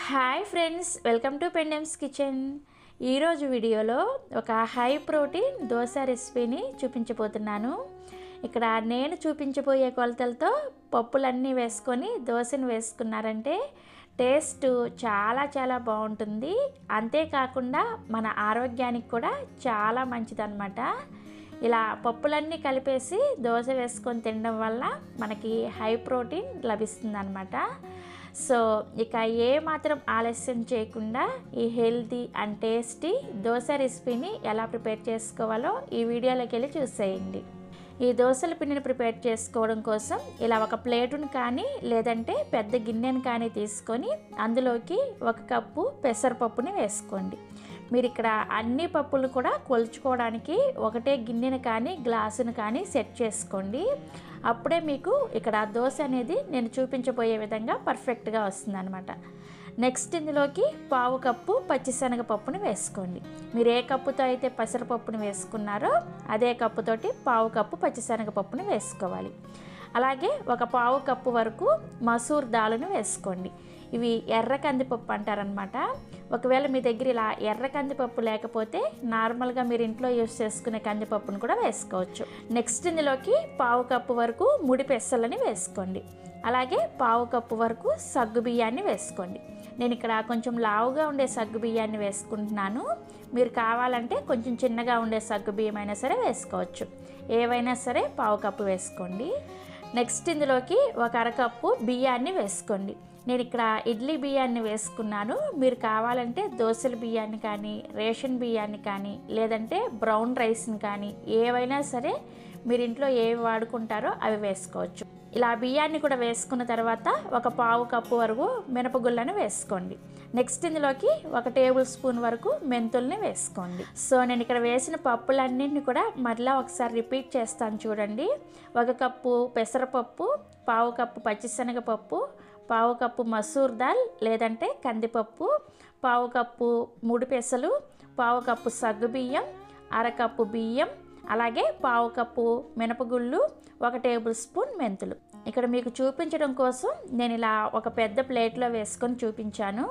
Hi friends, welcome to Pendems kitchen. ఈరోజు వీడియోలో ఒక హై ప్రోటీన్ దోశ రెసిపీని చూపించబోతున్నాను. ఇక్కడ నేను చూపించబోయే కొలతలతో పప్పులన్నీ వేసుకొని దోశను వేసుకున్నారంటే టేస్ట్ చాలా చాలా బాగుంటుంది. అంతేకాకుండా మన ఆరోగ్యానికి కూడా చాలా మంచిదన్నమాట. ఇలా పప్పులన్నీ కలిపేసి దోశ వేసుకొని తినడం వల్ల మనకి హై ప్రోటీన్ లభిస్తుంది అన్నమాట. సో ఇక ఏ మాత్రం ఆలస్యం చేయకుండా ఈ హెల్తీ అండ్ టేస్టీ దోశ రెసిపీని ఎలా ప్రిపేర్ చేసుకోవాలో ఈ వీడియోలోకి వెళ్ళి చూసేయండి. ఈ దోశల పిండిని ప్రిపేర్ చేసుకోవడం కోసం ఇలా ఒక ప్లేటును కానీ లేదంటే పెద్ద గిన్నెను కానీ తీసుకొని అందులోకి 1 కప్పు పెసరపప్పుని వేసుకోండి. మీరు ఇక్కడ అన్ని పప్పులు కూడా కొలుచుకోవడానికి ఒకటే గిన్నెను కానీ గ్లాసును కానీ సెట్ చేసుకోండి. అప్పుడే మీకు ఇక్కడ దోశ అనేది నేను చూపించబోయే విధంగా పర్ఫెక్ట్గా వస్తుంది అనమాట. నెక్స్ట్ ఇందులోకి 1/2 కప్పు పచ్చిశనగపప్పుని వేసుకోండి. మీరు ఏ కప్పుతో అయితే పెసరపప్పుని వేసుకున్నారో అదే కప్పుతోటి 1/2 కప్పు పచ్చిశనగపప్పుని వేసుకోవాలి. అలాగే 1/4 కప్పు వరకు మసూర్ దాలుని వేసుకోండి. ఇవి ఎర్ర కందిపప్పు అంటారనమాట. ఒకవేళ మీ దగ్గర ఇలా ఎర్ర కందిపప్పు లేకపోతే నార్మల్గా మీరు ఇంట్లో యూస్ చేసుకునే కందిపప్పును కూడా వేసుకోవచ్చు. నెక్స్ట్ ఇందులోకి 1/4 కప్పు వరకు ముడి పెసలని వేసుకోండి. అలాగే 1/4 కప్పు వరకు సగ్గు బియ్యాన్ని వేసుకోండి. నేను ఇక్కడ కొంచెం లావుగా ఉండే సగ్గు బియ్యాన్ని వేసుకుంటున్నాను. మీరు కావాలంటే కొంచెం చిన్నగా ఉండే సగ్గు బియ్యం అయినా సరే వేసుకోవచ్చు. ఏవైనా సరే 1/4 కప్పు వేసుకోండి. నెక్స్ట్ ఇందులోకి 1 అరకప్పు బియ్యాన్ని వేసుకోండి. నేను ఇక్కడ ఇడ్లీ బియ్యాన్ని వేసుకున్నాను. మీరు కావాలంటే దోశల బియ్యాన్ని కానీ రేషన్ బియ్యాన్ని కానీ లేదంటే బ్రౌన్ రైస్ని కానీ ఏవైనా సరే మీరు ఇంట్లో ఏవి వాడుకుంటారో అవి వేసుకోవచ్చు. ఇలా బియ్యాన్ని కూడా వేసుకున్న తర్వాత 1/4 కప్పు వరకు మినపగుళ్ళను వేసుకోండి. నెక్స్ట్ ఇందులోకి 1 టేబుల్ స్పూన్ వరకు మెంతుల్ని వేసుకోండి. సో నేను ఇక్కడ వేసిన పప్పులన్నింటినీ కూడా మరలా ఒకసారి రిపీట్ చేస్తాను చూడండి. 1 కప్పు పెసరపప్పు, 1/4 కప్పు పచ్చిశనగపప్పు, 1/4 కప్పు మసూర్ దాల్ లేదంటే కందిపప్పు, 1/4 కప్పు ముడి పెసలు, 1/4 కప్పు సగ్గు బియ్యం, 1/2 కప్పు బియ్యం, అలాగే 1/4 కప్పు మినపగుళ్ళు, 1 టేబుల్ స్పూన్ మెంతులు. ఇక్కడ మీకు చూపించడం కోసం నేను ఇలా ఒక పెద్ద ప్లేట్లో వేసుకొని చూపించాను.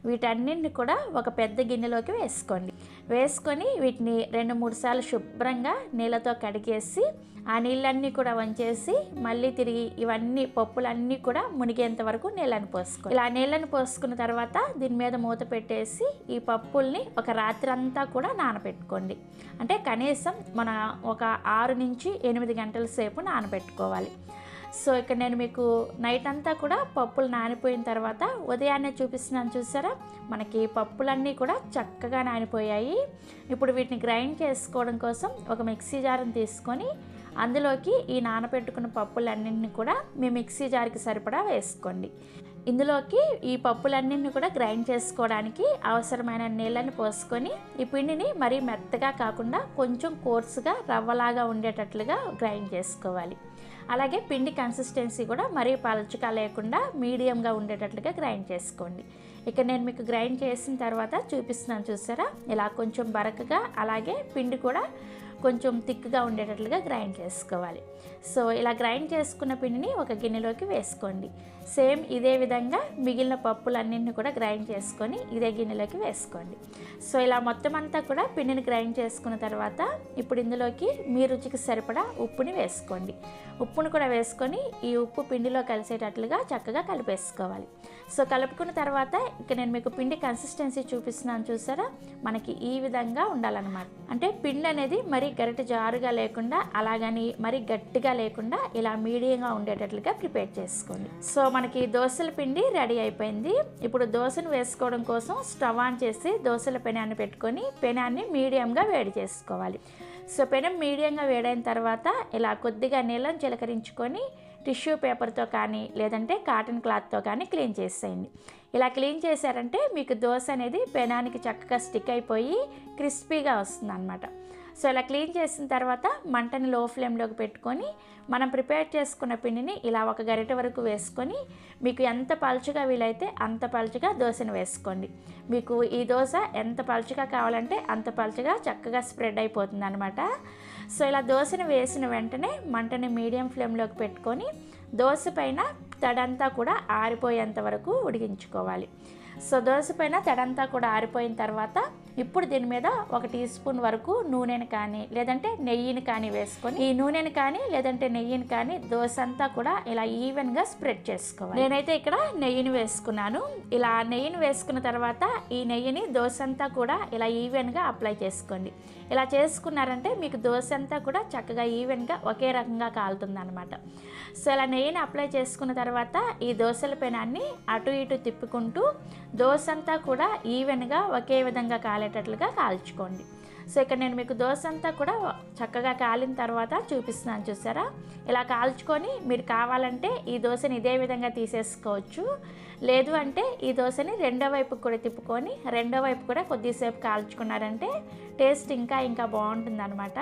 వీటన్నింటిని కూడా ఒక పెద్ద గిన్నెలోకి వేసుకోండి. వేసుకొని వీటిని 2-3 సార్లు శుభ్రంగా నీళ్ళతో కడిగేసి ఆ నీళ్ళన్నీ కూడా వంచేసి మళ్ళీ తిరిగి ఇవన్నీ పప్పులన్నీ కూడా మునిగేంత వరకు నీళ్ళని పోసుకోండి. ఇలా నీళ్ళని పోసుకున్న తర్వాత దీని మీద మూత పెట్టేసి ఈ పప్పుల్ని ఒక రాత్రి అంతా కూడా నానబెట్టుకోండి. అంటే కనీసం మన ఒక 6 నుంచి 8 గంటల సేపు నానబెట్టుకోవాలి. సో ఇక్కడ నేను మీకు నైట్ అంతా కూడా పప్పులు నానిపోయిన తర్వాత ఉదయాన్నే చూపిస్తున్నాను చూసారా, మనకి పప్పులన్నీ కూడా చక్కగా నానిపోయాయి. ఇప్పుడు వీటిని గ్రైండ్ చేసుకోవడం కోసం ఒక మిక్సీ జార్ని తీసుకొని అందులోకి ఈ నానబెట్టుకున్న పప్పులన్నింటినీ కూడా మీ మిక్సీ జార్కి సరిపడా వేసుకోండి. ఇందులోకి ఈ పప్పులన్నింటినీ కూడా గ్రైండ్ చేసుకోవడానికి అవసరమైన నీళ్ళని పోసుకొని ఈ పిండిని మరీ మెత్తగా కాకుండా కొంచెం కోర్సుగా రవ్వలాగా ఉండేటట్లుగా గ్రైండ్ చేసుకోవాలి. అలాగే పిండి కన్సిస్టెన్సీ కూడా మరీ పలుచగా లేకుండా మీడియంగా ఉండేటట్లుగా గ్రైండ్ చేసుకోండి. ఇక నేను మీకు గ్రైండ్ చేసిన తర్వాత చూపిస్తున్నాను చూసారా, ఇలా కొంచెం బరకగా అలాగే పిండి కూడా కొంచెం థిక్గా ఉండేటట్లుగా గ్రైండ్ చేసుకోవాలి. సో ఇలా గ్రైండ్ చేసుకున్న పిండిని ఒక గిన్నెలోకి వేసుకోండి. సేమ్ ఇదే విధంగా మిగిలిన పప్పులన్నింటినీ కూడా గ్రైండ్ చేసుకొని ఇదే గిన్నెలోకి వేసుకోండి. సో ఇలా మొత్తం అంతా కూడా పిండిని గ్రైండ్ చేసుకున్న తర్వాత ఇప్పుడు ఇందులోకి మీ రుచికి సరిపడా ఉప్పుని వేసుకోండి. ఉప్పును కూడా వేసుకొని ఈ ఉప్పు పిండిలో కలిసేటట్లుగా చక్కగా కలిపేసుకోవాలి. సో కలుపుకున్న తర్వాత ఇక నేను మీకు పిండి కన్సిస్టెన్సీ చూపిస్తున్నాను చూసారా, మనకి ఈ విధంగా ఉండాలన్నమాట. అంటే పిండి అనేది మరీ గరిటె జారుగా లేకుండా అలాగని మరీ గట్టిగా లేకుండా ఇలా మీడియంగా ఉండేటట్లుగా ప్రిపేర్ చేసుకోండి. సో మనకి దోశల పిండి రెడీ అయిపోయింది. ఇప్పుడు దోశను వేసుకోవడం కోసం స్టవ్ ఆన్ చేసి దోశల పెనాన్ని పెట్టుకొని పెనాన్ని మీడియంగా వేడి చేసుకోవాలి. సో పెనం మీడియంగా వేడైన తర్వాత ఇలా కొద్దిగా నీళ్ళని చిలకరించుకొని టిష్యూ పేపర్తో కానీ లేదంటే కాటన్ క్లాత్తో కానీ క్లీన్ చేసేయండి. ఇలా క్లీన్ చేశారంటే మీకు దోశ అనేది పెనానికి చక్కగా స్టిక్ అయిపోయి క్రిస్పీగా వస్తుంది అన్నమాట. సో ఇలా క్లీన్ చేసిన తర్వాత మంటని లో ఫ్లేమ్లోకి పెట్టుకొని మనం ప్రిపేర్ చేసుకున్న పిండిని ఇలా ఒక గరిటె వరకు వేసుకొని మీకు ఎంత పలుచగా వీలైతే అంత పలుచగా దోశను వేసుకోండి. మీకు ఈ దోశ ఎంత పలుచగా కావాలంటే అంత పలుచగా చక్కగా స్ప్రెడ్ అయిపోతుంది అనమాట. సో ఇలా దోశను వేసిన వెంటనే మంటని మీడియం ఫ్లేమ్లోకి పెట్టుకొని దోశ పైన తడంతా కూడా ఆరిపోయేంత వరకు ఉడికించుకోవాలి. సో దోశ పైన తడంతా కూడా ఆరిపోయిన తర్వాత ఇప్పుడు దీని మీద 1 టీ స్పూన్ వరకు నూనెని కానీ లేదంటే నెయ్యిని కానీ వేసుకొని ఈ నూనెని కానీ లేదంటే నెయ్యిని కానీ దోశ అంతా కూడా ఇలా ఈవెన్గా స్ప్రెడ్ చేసుకోవాలి. నేనైతే ఇక్కడ నెయ్యిని వేసుకున్నాను. ఇలా నెయ్యిని వేసుకున్న తర్వాత ఈ నెయ్యిని దోశ అంతా కూడా ఇలా ఈవెన్గా అప్లై చేసుకోండి. ఇలా చేసుకున్నారంటే మీకు దోశ అంతా కూడా చక్కగా ఈవెన్గా ఒకే రకంగా కాలుతుంది అనమాట. సో ఇలా నెయ్యిని అప్లై చేసుకున్న తర్వాత ఈ దోశల పెనాన్ని అటు ఇటు తిప్పుకుంటూ దోశ అంతా కూడా ఈవెన్గా ఒకే విధంగా కాలేటట్లుగా కాల్చుకోండి. సో ఇక్కడ నేను మీకు దోశ అంతా కూడా చక్కగా కాలిన తర్వాత చూపిస్తున్నాను, చూసారా? ఇలా కాల్చుకొని మీరు కావాలంటే ఈ దోశని ఇదే విధంగా తీసేసుకోవచ్చు. లేదు అంటే ఈ దోశని రెండో వైపుకి కూడా తిప్పుకొని రెండో వైపు కూడా కొద్దిసేపు కాల్చుకున్నారంటే టేస్ట్ ఇంకా బాగుంటుంది అనమాట.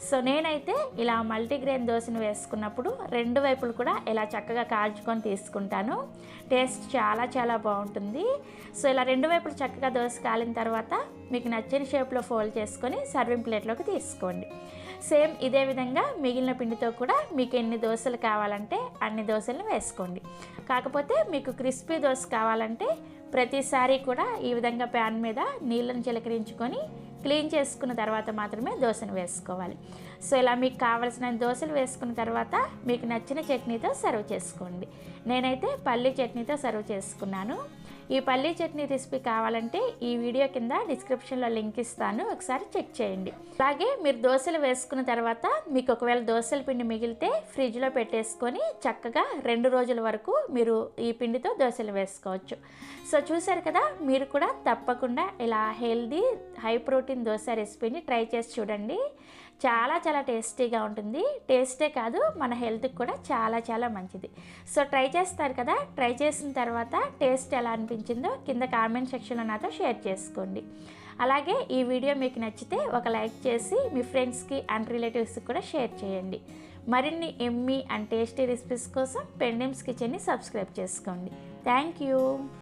సో నేనైతే ఇలా మల్టీగ్రెయిన్ దోశను వేసుకున్నప్పుడు రెండు వైపులు కూడా ఇలా చక్కగా కాల్చుకొని తీసుకుంటాను. టేస్ట్ చాలా బాగుంటుంది. సో ఇలా రెండు వైపులు చక్కగా దోశ కాలిన తర్వాత మీకు నచ్చిన షేప్లో ఫోల్డ్ చేసుకొని సర్వింగ్ ప్లేట్లోకి తీసుకోండి. సేమ్ ఇదే విధంగా మిగిలిన పిండితో కూడా మీకు ఎన్ని దోశలు కావాలంటే అన్ని దోశలను వేసుకోండి. కాకపోతే మీకు క్రిస్పీ దోశ కావాలంటే ప్రతిసారి కూడా ఈ విధంగా ప్యాన్ మీద నీళ్ళను చిలకరించుకొని క్లీన్ చేసుకున్న తర్వాత మాత్రమే దోశను వేసుకోవాలి. సో ఇలా మీకు కావలసిన దోశలు వేసుకున్న తర్వాత మీకు నచ్చిన చట్నీతో సర్వ్ చేసుకోండి. నేనైతే పల్లీ చట్నీతో సర్వ్ చేసుకున్నాను. ఈ పల్లీ చట్నీ రెసిపీ కావాలంటే ఈ వీడియో కింద డిస్క్రిప్షన్లో లింక్ ఇస్తాను, ఒకసారి చెక్ చేయండి. అలాగే మీరు దోశలు వేసుకున్న తర్వాత మీకు ఒకవేళ దోశల పిండి మిగిలితే ఫ్రిడ్జ్లో పెట్టేసుకొని చక్కగా 2 రోజుల వరకు మీరు ఈ పిండితో దోశలు వేసుకోవచ్చు. సో చూసారు కదా, మీరు కూడా తప్పకుండా ఇలా హెల్దీ హై ప్రోటీన్ దోశ రెసిపీని ట్రై చేసి చూడండి. చాలా టేస్టీగా ఉంటుంది. టేస్టే కాదు, మన హెల్త్కి కూడా చాలా మంచిది. సో ట్రై చేస్తారు కదా, ట్రై చేసిన తర్వాత టేస్ట్ ఎలా అనిపించిందో కింద కామెంట్ సెక్షన్లో నాతో షేర్ చేసుకోండి. అలాగే ఈ వీడియో మీకు నచ్చితే ఒక లైక్ చేసి మీ ఫ్రెండ్స్కి అండ్ రిలేటివ్స్కి కూడా షేర్ చేయండి. మరిన్ని ఎమ్మీ అండ్ టేస్టీ రెసిపీస్ కోసం పెండెమ్స్ కిచెన్ని సబ్స్క్రైబ్ చేసుకోండి. Thank you.